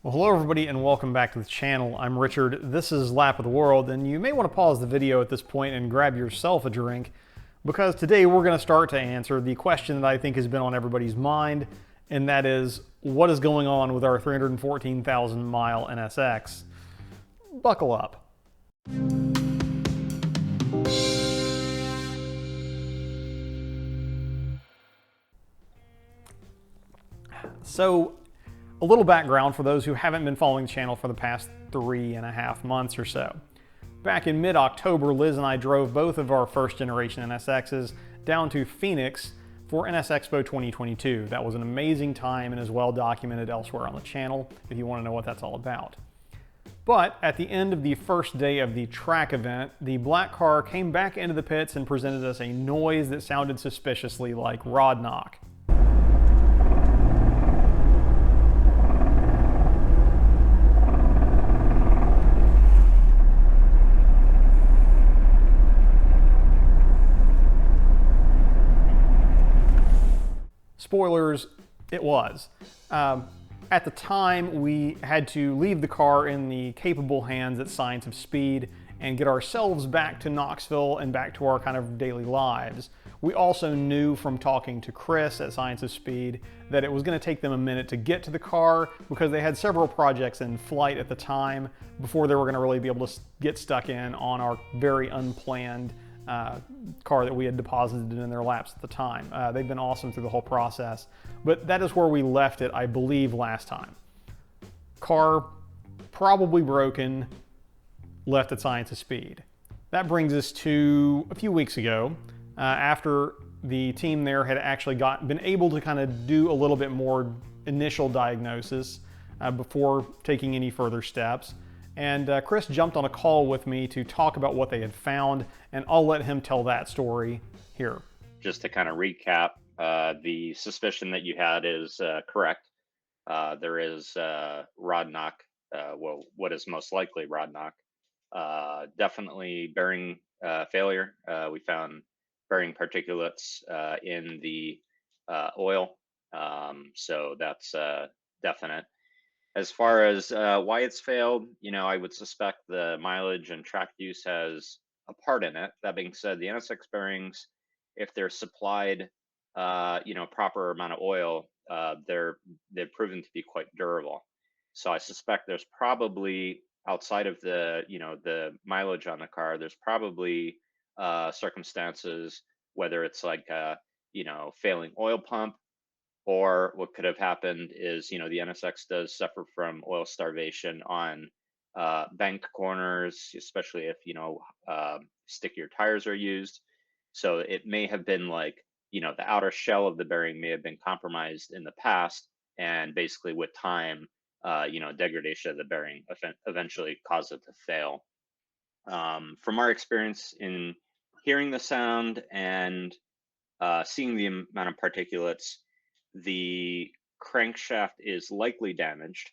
Well, hello everybody and welcome back to the channel. I'm Richard, this is Lap of the World, and you may want to pause the video at this point and grab yourself a drink, because today we're going to start to answer the question that I think has been on everybody's mind, and that is, what is going on with our 314,000 mile NSX? Buckle up. So, a little background for those who haven't been following the channel for the past 3.5 months or so. Back in mid-October, Liz and I drove both of our first generation NSXs down to Phoenix for NS Expo 2022. That was an amazing time and is well documented elsewhere on the channel if you want to know what that's all about. But at the end of the first day of the track event, the black car came back into the pits and presented us a noise that sounded suspiciously like rod knock. Spoilers, it was. At the time, we had to leave the car in the capable hands at Science of Speed and get ourselves back to Knoxville and back to our kind of daily lives. We also knew from talking to Chris at Science of Speed that it was going to take them a minute to get to the car because they had several projects in flight at the time before they were going to really be able to get stuck in on our very unplanned car that we had deposited in their laps at the time. They've been awesome through the whole process, but that is where we left it, I believe, last time. Car probably broken, left at Science of Speed. That brings us to a few weeks ago, after the team there had actually been able to kind of do a little bit more initial diagnosis before taking any further steps. And Chris jumped on a call with me to talk about what they had found, and I'll let him tell that story here. Just to kind of recap, the suspicion that you had is correct. There is rod knock, well, what is most likely rod knock. Definitely bearing failure. We found bearing particulates in the oil, so that's definite. As far as why it's failed, I would suspect the mileage and track use has a part in it. That being said, the NSX bearings, if they're supplied, proper amount of oil, they've proven to be quite durable. So I suspect there's probably, outside of the mileage on the car, there's probably circumstances, whether it's like failing oil pump. Or what could have happened is, the NSX does suffer from oil starvation on bank corners, especially if, stickier tires are used. So it may have been like, the outer shell of the bearing may have been compromised in the past. And basically with time, degradation of the bearing eventually caused it to fail. From our experience in hearing the sound and seeing the amount of particulates, the crankshaft is likely damaged.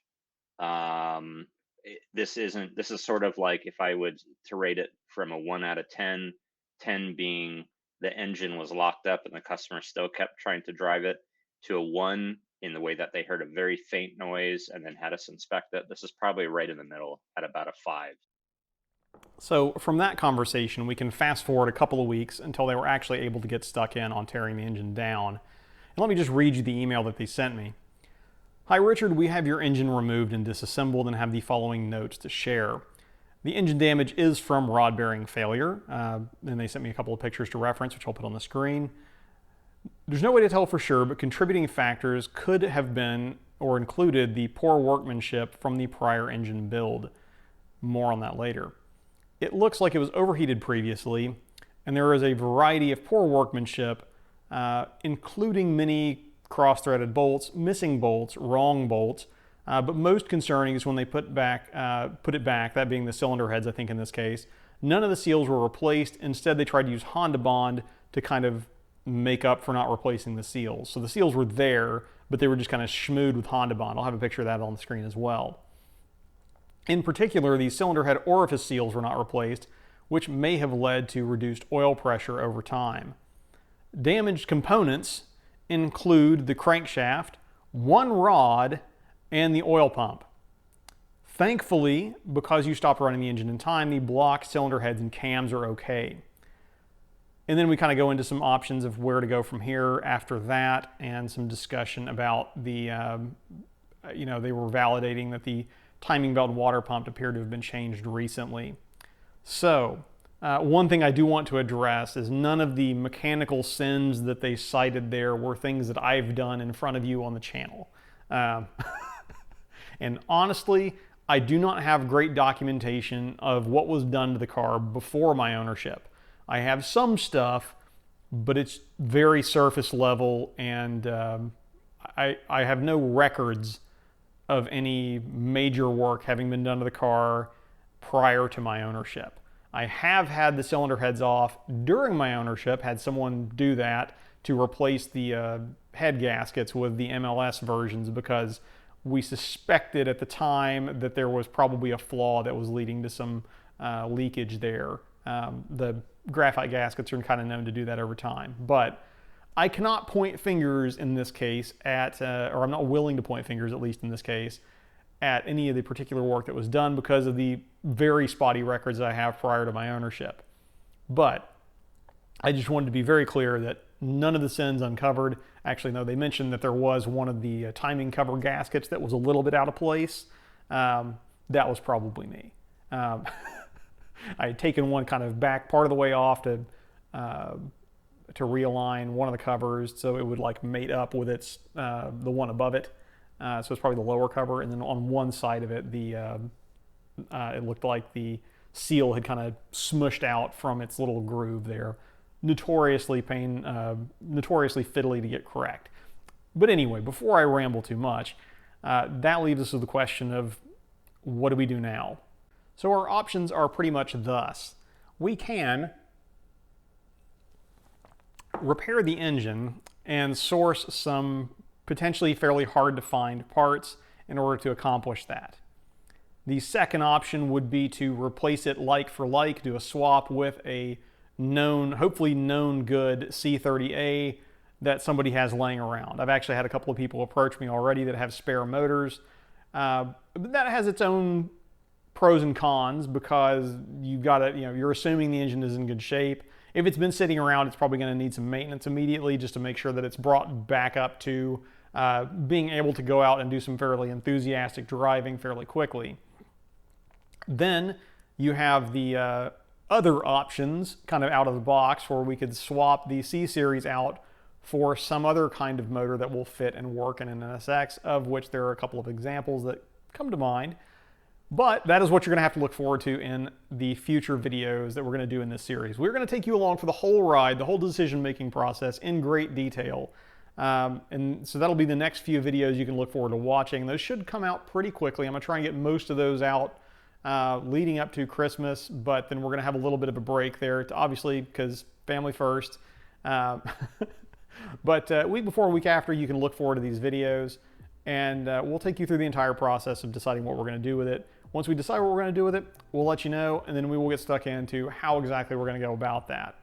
This is sort of like, if I would to rate it from a 1 out of 10, 10 being the engine was locked up and the customer still kept trying to drive it, to a 1 in the way that they heard a very faint noise and then had us inspect it. This is probably right in the middle at about a 5. So from that conversation, we can fast forward a couple of weeks until they were actually able to get stuck in on tearing the engine down. And let me just read you the email that they sent me. Hi Richard, we have your engine removed and disassembled and have the following notes to share. The engine damage is from rod bearing failure. And they sent me a couple of pictures to reference, which I'll put on the screen. There's no way to tell for sure, but contributing factors could have been or included the poor workmanship from the prior engine build. More on that later. It looks like it was overheated previously, and there is a variety of poor workmanship, including many cross-threaded bolts, missing bolts, wrong bolts, but most concerning is when they put it back, that being the cylinder heads, I think in this case. None of the seals were replaced. Instead, they tried to use Honda Bond to kind of make up for not replacing the seals. So the seals were there, but they were just kind of schmooed with Honda Bond. I'll have a picture of that on the screen as well. In particular, the cylinder head orifice seals were not replaced, which may have led to reduced oil pressure over time. Damaged components include the crankshaft, one rod, and the oil pump. Thankfully, because you stopped running the engine in time, the block cylinder heads and cams are okay. And then we kind of go into some options of where to go from here after that, and some discussion about the, they were validating that the timing belt and water pump appeared to have been changed recently. So, one thing I do want to address is none of the mechanical sins that they cited there were things that I've done in front of you on the channel. And honestly, I do not have great documentation of what was done to the car before my ownership. I have some stuff, but it's very surface level, and I have no records of any major work having been done to the car prior to my ownership. I have had the cylinder heads off during my ownership, had someone do that to replace the head gaskets with the MLS versions, because we suspected at the time that there was probably a flaw that was leading to some leakage there. The graphite gaskets are kind of known to do that over time, but I cannot point fingers in this case at, or I'm not willing to point fingers, at least in this case, at any of the particular work that was done because of the very spotty records that I have prior to my ownership. But I just wanted to be very clear that none of the sins uncovered. Actually, no, they mentioned that there was one of the timing cover gaskets that was a little bit out of place. That was probably me. I had taken one kind of back part of the way off to realign one of the covers so it would like mate up with its the one above it. So it's probably the lower cover, and then on one side of it, it looked like the seal had kind of smushed out from its little groove there. Notoriously fiddly to get correct. But anyway, before I ramble too much, that leaves us with the question of what do we do now? So our options are pretty much thus. We can repair the engine and source some potentially fairly hard to find parts in order to accomplish that. The second option would be to replace it like for like, do a swap with a known, hopefully known good C30A that somebody has laying around. I've actually had a couple of people approach me already that have spare motors. But that has its own pros and cons, because you've got to, you're assuming the engine is in good shape. If it's been sitting around, it's probably going to need some maintenance immediately just to make sure that it's brought back up to being able to go out and do some fairly enthusiastic driving fairly quickly. Then you have the other options kind of out of the box, where we could swap the C-Series out for some other kind of motor that will fit and work in an NSX, of which there are a couple of examples that come to mind. But that is what you're going to have to look forward to in the future videos that we're going to do in this series. We're going to take you along for the whole ride, the whole decision-making process in great detail. And so that'll be the next few videos you can look forward to watching. Those should come out pretty quickly. I'm going to try and get most of those out leading up to Christmas, but then we're going to have a little bit of a break there, obviously, because family first. But week before, week after, you can look forward to these videos, and we'll take you through the entire process of deciding what we're going to do with it. Once we decide what we're going to do with it, we'll let you know, and then we will get stuck into how exactly we're going to go about that.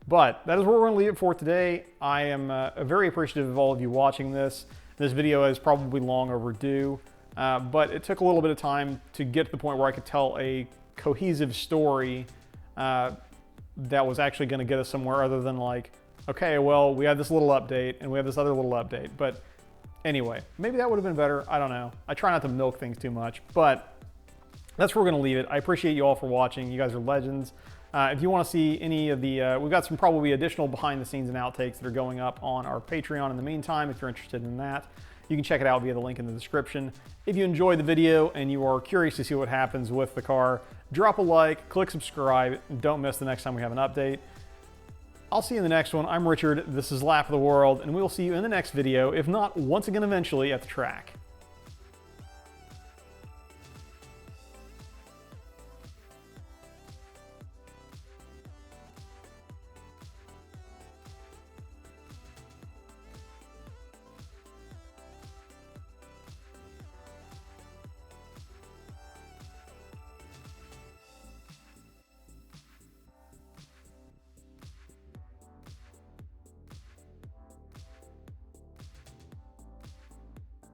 But that is where we're going to leave it for today. I am very appreciative of all of you watching this. This video is probably long overdue, but it took a little bit of time to get to the point where I could tell a cohesive story that was actually going to get us somewhere other than like, okay, well, we had this little update and we have this other little update. But anyway, maybe that would have been better. I don't know. I try not to milk things too much, but that's where we're going to leave it. I appreciate you all for watching. You guys are legends. If you want to see any of the, we've got some probably additional behind the scenes and outtakes that are going up on our Patreon in the meantime. If you're interested in that, you can check it out via the link in the description. If you enjoyed the video and you are curious to see what happens with the car, drop a like, click subscribe, and don't miss the next time we have an update. I'll see you in the next one. I'm Richard. This is Lap of the World, and we will see you in the next video, if not once again eventually at the track.